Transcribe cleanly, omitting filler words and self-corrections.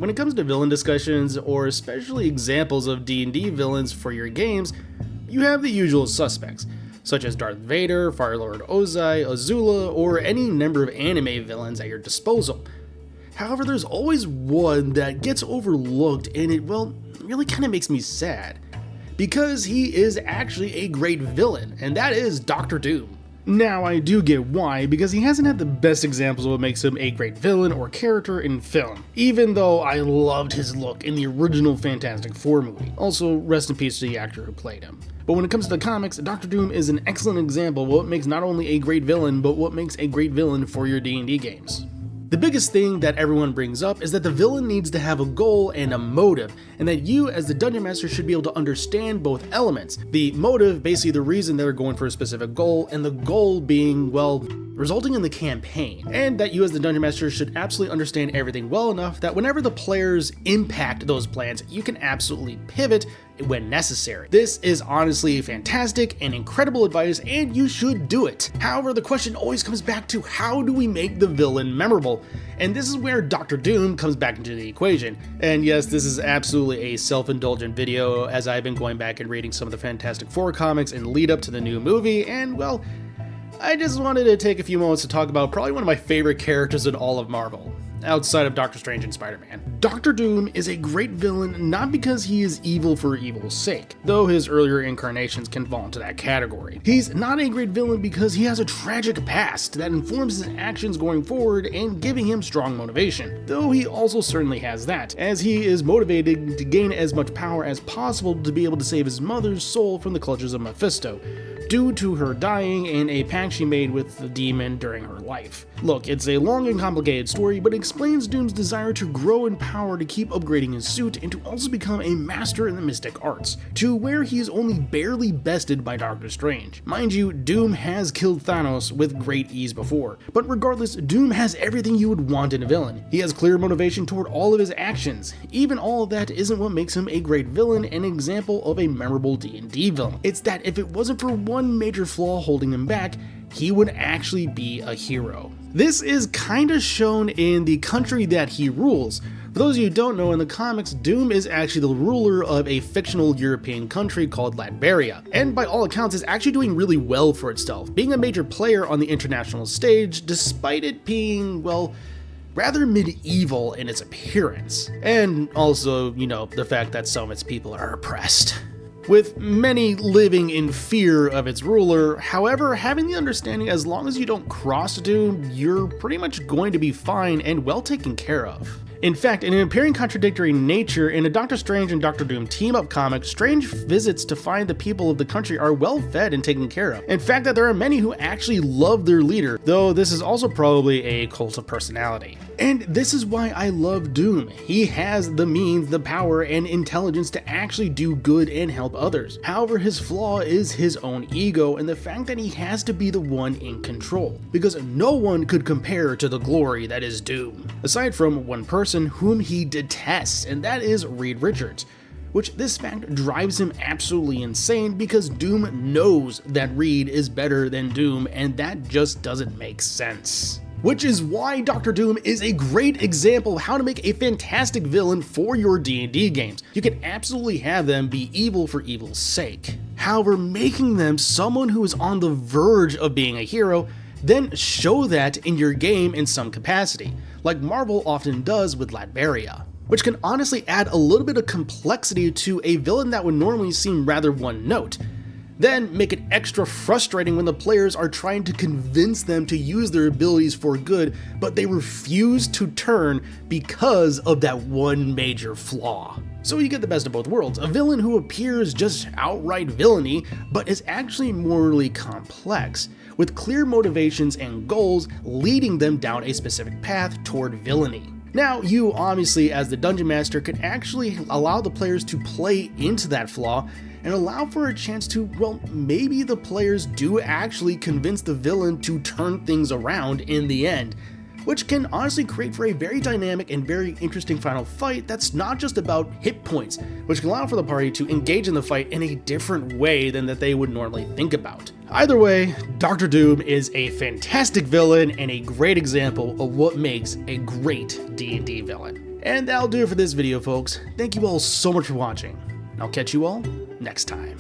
When it comes to villain discussions, or especially examples of D&D villains for your games, you have the usual suspects, such as Darth Vader, Firelord Ozai, Azula, or any number of anime villains at your disposal. However, there's always one that gets overlooked, and it, well, really kind of makes me sad. Because he is actually a great villain, and that is Dr. Doom. Now, I do get why, because he hasn't had the best examples of what makes him a great villain or character in film, even though I loved his look in the original Fantastic Four movie. Also, rest in peace to the actor who played him. But when it comes to the comics, Dr. Doom is an excellent example of what makes not only a great villain, but what makes a great villain for your D&D games. The biggest thing that everyone brings up is that the villain needs to have a goal and a motive, and that you as the Dungeon Master should be able to understand both elements. The motive, basically the reason they're going for a specific goal, and the goal being, well, resulting in the campaign. And that you as the Dungeon Master should absolutely understand everything well enough that whenever the players impact those plans, you can absolutely pivot when necessary. This is honestly fantastic and incredible advice, and you should do it. However, the question always comes back to how do we make the villain memorable? And this is where Dr. Doom comes back into the equation. And yes, this is absolutely a self-indulgent video, as I've been going back and reading some of the Fantastic Four comics in lead up to the new movie, and well, I just wanted to take a few moments to talk about probably one of my favorite characters in all of Marvel, outside of Doctor Strange and Spider-Man. Dr. Doom is a great villain not because he is evil for evil's sake, though his earlier incarnations can fall into that category. He's not a great villain because he has a tragic past that informs his actions going forward and giving him strong motivation, though he also certainly has that, as he is motivated to gain as much power as possible to be able to save his mother's soul from the clutches of Mephisto, due to her dying and a pact she made with the demon during her life. Look, it's a long and complicated story, but it explains Doom's desire to grow in power to keep upgrading his suit and to also become a master in the mystic arts, to where he is only barely bested by Doctor Strange. Mind you, Doom has killed Thanos with great ease before, but regardless, Doom has everything you would want in a villain. He has clear motivation toward all of his actions. Even all of that isn't what makes him a great villain and an example of a memorable D&D villain. It's that if it wasn't for one major flaw holding him back, he would actually be a hero. This is kinda shown in the country that he rules. For those of you who don't know, in the comics, Doom is actually the ruler of a fictional European country called Liberia, and by all accounts is actually doing really well for itself, being a major player on the international stage, despite it being, well, rather medieval in its appearance. And also, you know, the fact that some of its people are oppressed, with many living in fear of its ruler. However, having the understanding as long as you don't cross Doom, you're pretty much going to be fine and well taken care of. In fact, in an appearing contradictory nature, in a Doctor Strange and Dr. Doom team-up comic, Strange visits to find the people of the country are well fed and taken care of. In fact, that there are many who actually love their leader, though this is also probably a cult of personality. And this is why I love Doom. He has the means, the power, and intelligence to actually do good and help others. However, his flaw is his own ego and the fact that he has to be the one in control, because no one could compare to the glory that is Doom, aside from one person whom he detests, and that is Reed Richards, which this fact drives him absolutely insane because Doom knows that Reed is better than Doom, and that just doesn't make sense. Which is why Dr. Doom is a great example of how to make a fantastic villain for your D&D games. You can absolutely have them be evil for evil's sake. However, making them someone who is on the verge of being a hero, then show that in your game in some capacity, like Marvel often does with Liberia, which can honestly add a little bit of complexity to a villain that would normally seem rather one note. Then make it extra frustrating when the players are trying to convince them to use their abilities for good, but they refuse to turn because of that one major flaw. So you get the best of both worlds, a villain who appears just outright villainy, but is actually morally complex, with clear motivations and goals leading them down a specific path toward villainy. Now, you obviously, as the Dungeon Master, can actually allow the players to play into that flaw and allow for a chance to, well, maybe the players do actually convince the villain to turn things around in the end, which can honestly create for a very dynamic and very interesting final fight that's not just about hit points, which can allow for the party to engage in the fight in a different way than that they would normally think about. Either way, Dr. Doom is a fantastic villain and a great example of what makes a great D&D villain. And that'll do it for this video, folks. Thank you all so much for watching. I'll catch you all next time.